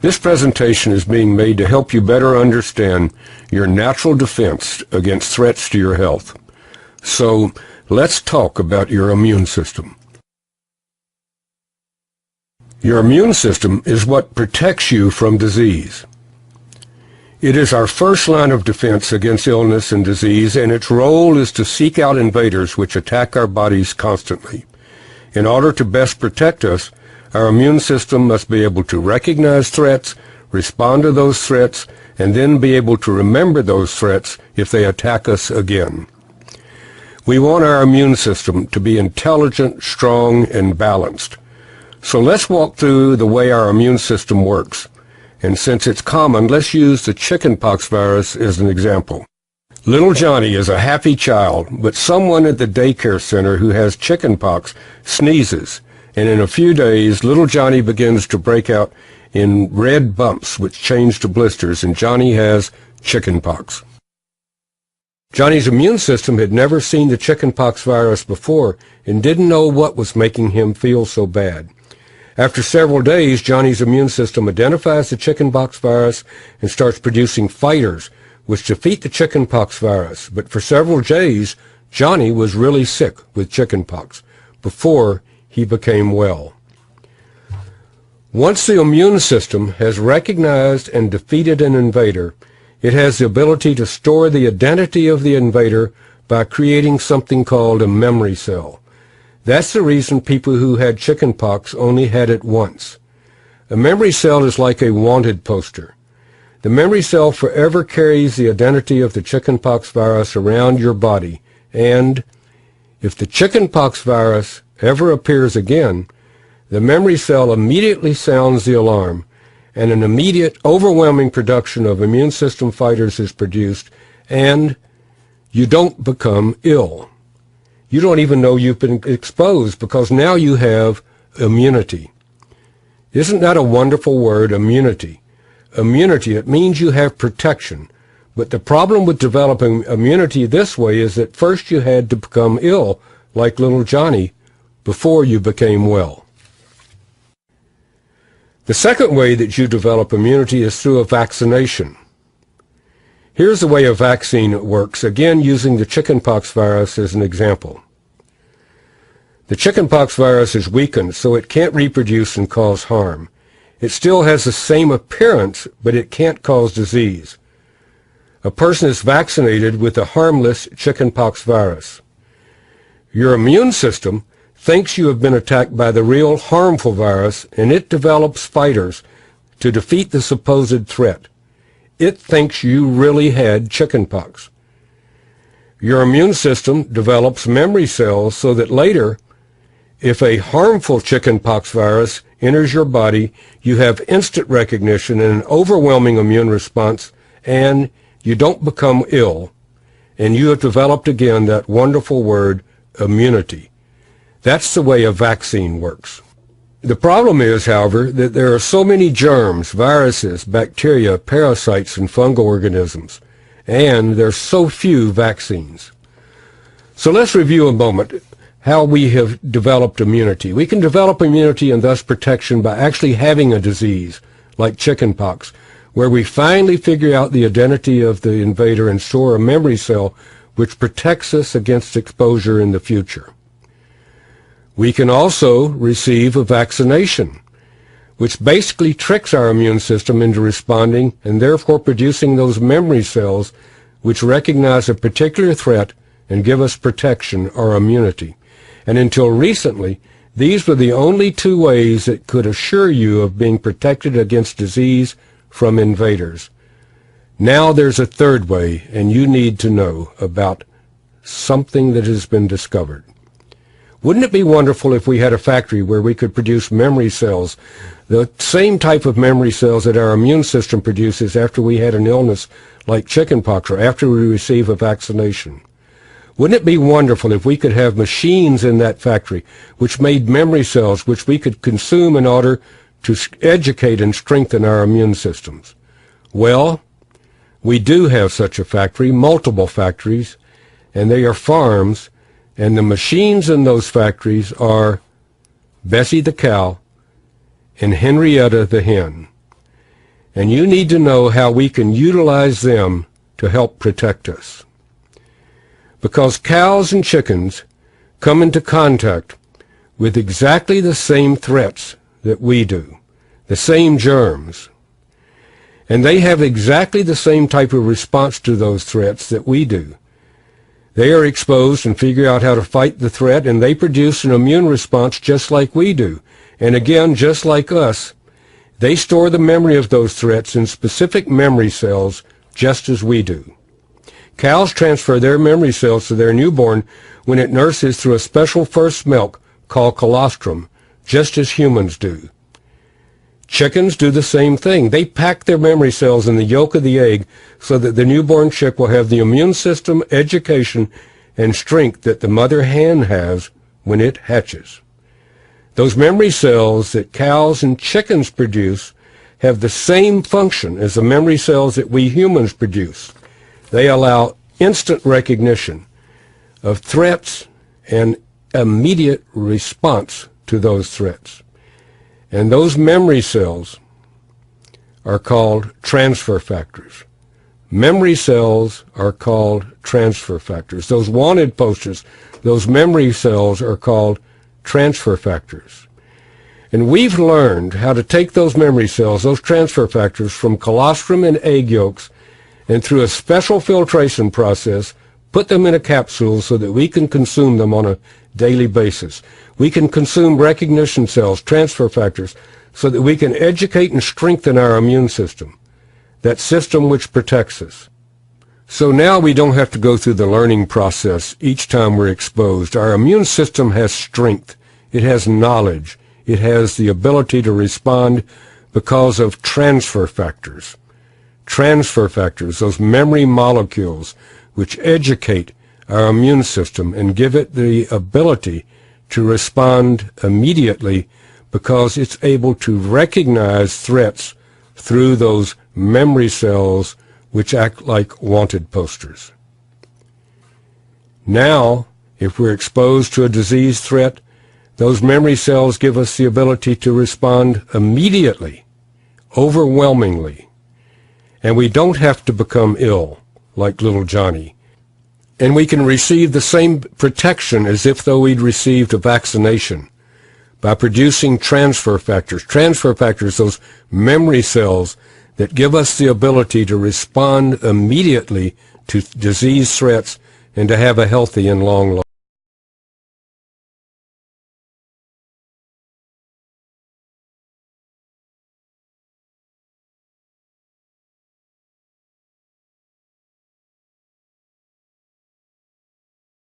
This presentation is being made to help you better understand your natural defense against threats to your health. So, let's talk about your immune system. Your immune system is what protects you from disease. It is our first line of defense against illness and disease, and its role is to seek out invaders which attack our bodies constantly. In order to best protect us, our immune system must be able to recognize threats, respond to those threats, and then be able to remember those threats if they attack us again. We want our immune system to be intelligent, strong, and balanced. So let's walk through the way our immune system works. And since it's common, let's use the chickenpox virus as an example. Little Johnny is a happy child, but someone at the daycare center who has chickenpox sneezes, and in a few days, little Johnny begins to break out in red bumps which change to blisters, and Johnny has chickenpox. Johnny's immune system had never seen the chickenpox virus before and didn't know what was making him feel so bad. After several days, Johnny's immune system identifies the chickenpox virus and starts producing fighters which defeat the chickenpox virus. But for several days, Johnny was really sick with chickenpox before he became well. Once the immune system has recognized and defeated an invader, it has the ability to store the identity of the invader by creating something called a memory cell. That's the reason people who had chickenpox only had it once. A memory cell is like a wanted poster. The memory cell forever carries the identity of the chickenpox virus around your body, and if the chickenpox virus ever appears again, the memory cell immediately sounds the alarm, and an immediate, overwhelming production of immune system fighters is produced, and you don't become ill. You don't even know you've been exposed because now you have immunity. Isn't that a wonderful word, immunity? Immunity, it means you have protection. But the problem with developing immunity this way is that first you had to become ill, like little Johnny, before you became well. The second way that you develop immunity is through a vaccination. Here's the way a vaccine works, again using the chickenpox virus as an example. The chickenpox virus is weakened, so it can't reproduce and cause harm. It still has the same appearance, but it can't cause disease. A person is vaccinated with a harmless chickenpox virus. Your immune system thinks you have been attacked by the real harmful virus, and it develops fighters to defeat the supposed threat. It thinks you really had chickenpox. Your immune system develops memory cells so that later, if a harmful chickenpox virus enters your body, you have instant recognition and an overwhelming immune response, and you don't become ill, and you have developed again that wonderful word, immunity. That's the way a vaccine works. The problem is, however, that there are so many germs, viruses, bacteria, parasites, and fungal organisms, and there are so few vaccines. So let's review a moment how we have developed immunity. We can develop immunity and thus protection by actually having a disease, like chickenpox, where we finally figure out the identity of the invader and store a memory cell which protects us against exposure in the future. We can also receive a vaccination, which basically tricks our immune system into responding and therefore producing those memory cells which recognize a particular threat and give us protection or immunity. And until recently, these were the only two ways that could assure you of being protected against disease from invaders. Now there's a third way, and you need to know about something that has been discovered. Wouldn't it be wonderful if we had a factory where we could produce memory cells, the same type of memory cells that our immune system produces after we had an illness like chickenpox or after we receive a vaccination? Wouldn't it be wonderful if we could have machines in that factory which made memory cells which we could consume in order to educate and strengthen our immune systems? Well, we do have such a factory, multiple factories, and they are farms. And the machines in those factories are Bessie the cow and Henrietta the hen. and you need to know how we can utilize them to help protect us. Because cows and chickens come into contact with exactly the same threats that we do, the same germs, and they have exactly the same type of response to those threats that we do. They are exposed and figure out how to fight the threat, and they produce an immune response just like we do. And again, just like us, they store the memory of those threats in specific memory cells just as we do. Cows transfer their memory cells to their newborn when it nurses through a special first milk called colostrum, just as humans do. Chickens do the same thing. They pack their memory cells in the yolk of the egg so that the newborn chick will have the immune system, education, and strength that the mother hen has when it hatches. Those memory cells that cows and chickens produce have the same function as the memory cells that we humans produce. They allow instant recognition of threats and immediate response to those threats. And those memory cells are called transfer factors. Memory cells are called transfer factors. Those wanted posters, those memory cells are called transfer factors. And we've learned how to take those memory cells, those transfer factors, from colostrum and egg yolks, and through a special filtration process, put them in a capsule so that we can consume them on a daily basis. We can consume recognition cells, transfer factors, so that we can educate and strengthen our immune system, that system which protects us. So now we don't have to go through the learning process each time we're exposed. Our immune system has strength. It has knowledge. It has the ability to respond because of transfer factors. Transfer factors, those memory molecules which educate our immune system and give it the ability to respond immediately because it's able to recognize threats through those memory cells which act like wanted posters. Now, if we're exposed to a disease threat, those memory cells give us the ability to respond immediately, overwhelmingly, and we don't have to become ill like little Johnny. And we can receive the same protection as if though we'd received a vaccination by producing transfer factors. Transfer factors, those memory cells that give us the ability to respond immediately to disease threats and to have a healthy and long life.